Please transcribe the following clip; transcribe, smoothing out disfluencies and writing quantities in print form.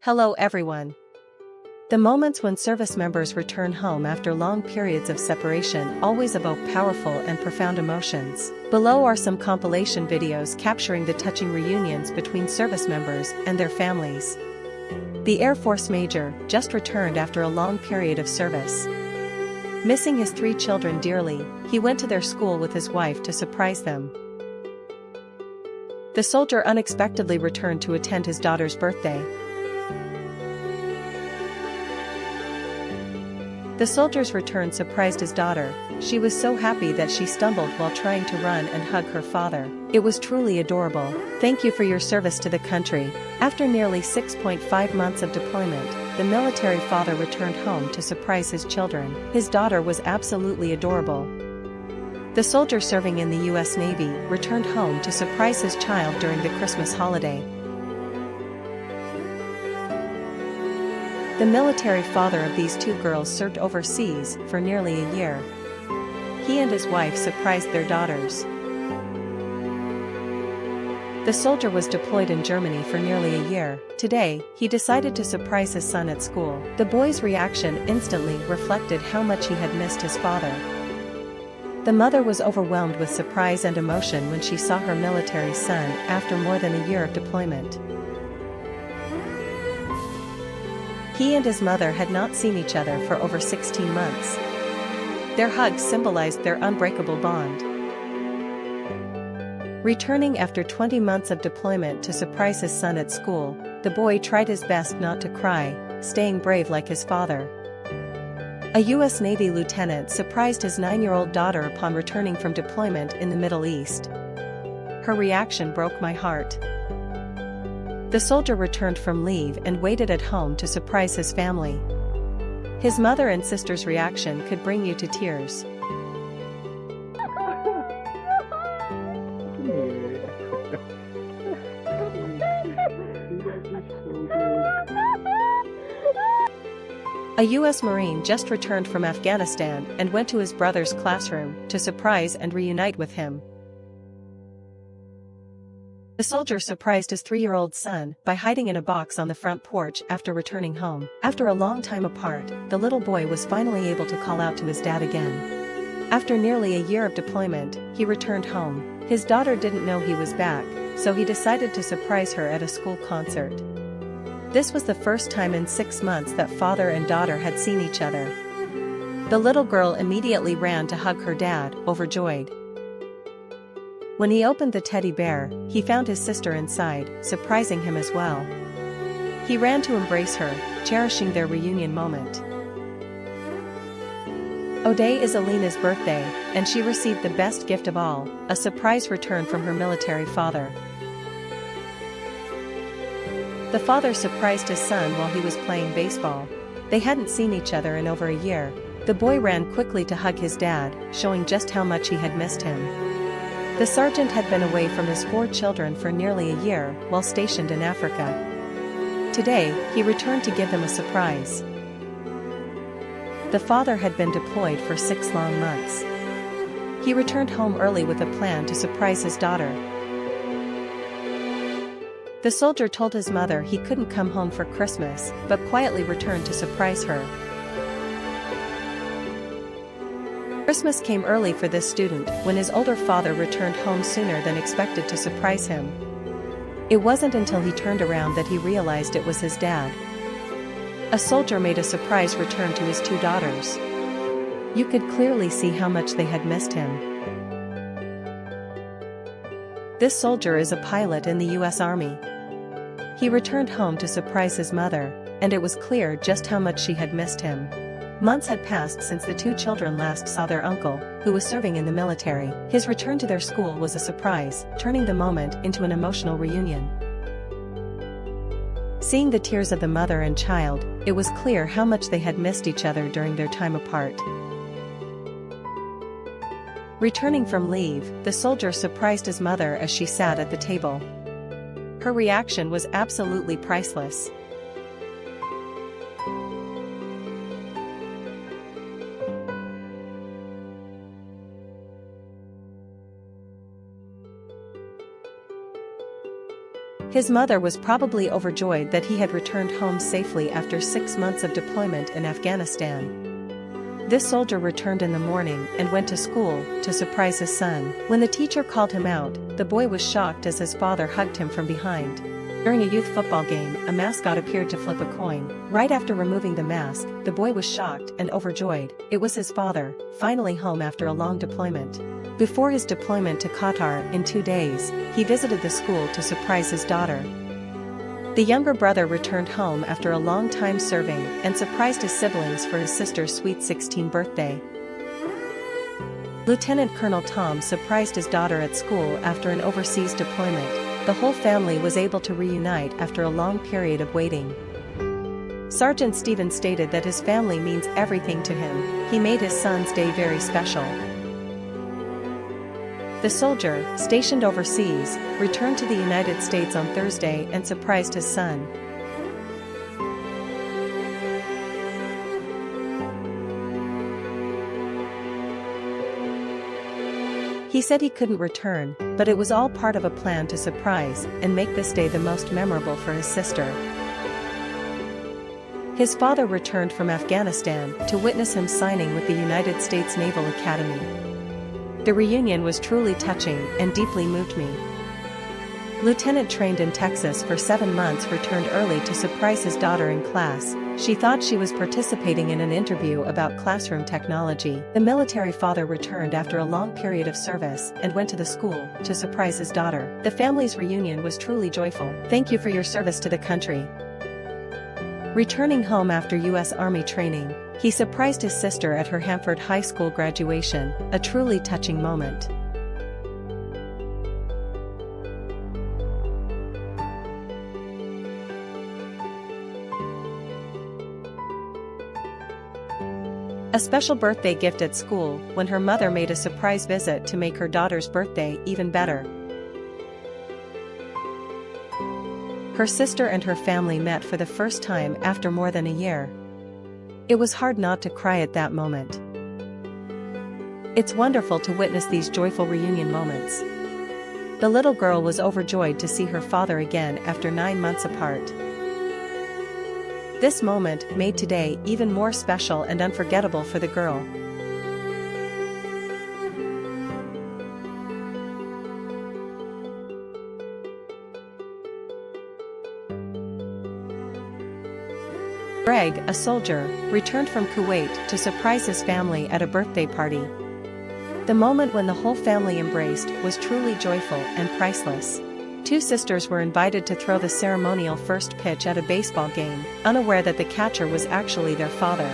Hello everyone. The moments when service members return home after long periods of separation always evoke powerful and profound emotions. Below are some compilation videos capturing the touching reunions between service members and their families. The Air Force Major just returned after a long period of service. Missing his 3 children dearly, he went to their school with his wife to surprise them. The soldier unexpectedly returned to attend his daughter's birthday. The soldier's return surprised his daughter. She was so happy that she stumbled while trying to run and hug her father. It was truly adorable. Thank you for your service to the country. After nearly 6.5 months of deployment, the military father returned home to surprise his children. His daughter was absolutely adorable. The soldier serving in the U.S. Navy returned home to surprise his child during the Christmas holiday. The military father of these 2 girls served overseas for nearly a year. He and his wife surprised their daughters. The soldier was deployed in Germany for nearly a year. Today, he decided to surprise his son at school. The boy's reaction instantly reflected how much he had missed his father. The mother was overwhelmed with surprise and emotion when she saw her military son after more than a year of deployment. He and his mother had not seen each other for over 16 months. Their hugs symbolized their unbreakable bond. Returning after 20 months of deployment to surprise his son at school, the boy tried his best not to cry, staying brave like his father. A U.S. Navy lieutenant surprised his 9-year-old daughter upon returning from deployment in the Middle East. Her reaction broke my heart. The soldier returned from leave and waited at home to surprise his family. His mother and sister's reaction could bring you to tears. A U.S. Marine just returned from Afghanistan and went to his brother's classroom to surprise and reunite with him. The soldier surprised his 3-year-old son by hiding in a box on the front porch after returning home. After a long time apart, the little boy was finally able to call out to his dad again. After nearly a year of deployment, he returned home. His daughter didn't know he was back, so he decided to surprise her at a school concert. This was the first time in 6 months that father and daughter had seen each other. The little girl immediately ran to hug her dad, overjoyed. When he opened the teddy bear, he found his sister inside, surprising him as well. He ran to embrace her, cherishing their reunion moment. Today is Alina's birthday, and she received the best gift of all, a surprise return from her military father. The father surprised his son while he was playing baseball. They hadn't seen each other in over a year. The boy ran quickly to hug his dad, showing just how much he had missed him. The sergeant had been away from his 4 children for nearly a year while stationed in Africa. Today, he returned to give them a surprise. The father had been deployed for 6 long months. He returned home early with a plan to surprise his daughter. The soldier told his mother he couldn't come home for Christmas, but quietly returned to surprise her. Christmas came early for this student when his older father returned home sooner than expected to surprise him. It wasn't until he turned around that he realized it was his dad. A soldier made a surprise return to his 2 daughters. You could clearly see how much they had missed him. This soldier is a pilot in the U.S. Army. He returned home to surprise his mother, and it was clear just how much she had missed him. Months had passed since the 2 children last saw their uncle, who was serving in the military. His return to their school was a surprise, turning the moment into an emotional reunion. Seeing the tears of the mother and child, it was clear how much they had missed each other during their time apart. Returning from leave, the soldier surprised his mother as she sat at the table. Her reaction was absolutely priceless. His mother was probably overjoyed that he had returned home safely after 6 months of deployment in Afghanistan. This soldier returned in the morning and went to school to surprise his son. When the teacher called him out, the boy was shocked as his father hugged him from behind. During a youth football game, a mascot appeared to flip a coin. Right after removing the mask, the boy was shocked and overjoyed. It was his father, finally home after a long deployment. Before his deployment to Qatar in 2 days, he visited the school to surprise his daughter. The younger brother returned home after a long time serving and surprised his siblings for his sister's sweet 16th birthday. Lieutenant Colonel Tom surprised his daughter at school after an overseas deployment. The whole family was able to reunite after a long period of waiting. Sergeant Stephen stated that his family means everything to him. He made his son's day very special. The soldier, stationed overseas, returned to the United States on Thursday and surprised his son. He said he couldn't return, but it was all part of a plan to surprise and make this day the most memorable for his sister. His father returned from Afghanistan to witness him signing with the United States Naval Academy. The reunion was truly touching and deeply moved me. Lieutenant trained in Texas for 7 months returned early to surprise his daughter in class. She thought she was participating in an interview about classroom technology. The military father returned after a long period of service and went to the school to surprise his daughter. The family's reunion was truly joyful. Thank you for your service to the country. Returning home after U.S. Army training, he surprised his sister at her Hanford High School graduation, a truly touching moment. A special birthday gift at school when her mother made a surprise visit to make her daughter's birthday even better. Her sister and her family met for the first time after more than a year. It was hard not to cry at that moment. It's wonderful to witness these joyful reunion moments. The little girl was overjoyed to see her father again after 9 months apart. This moment made today even more special and unforgettable for the girl. Greg, a soldier, returned from Kuwait to surprise his family at a birthday party. The moment when the whole family embraced was truly joyful and priceless. 2 sisters were invited to throw the ceremonial first pitch at a baseball game, unaware that the catcher was actually their father.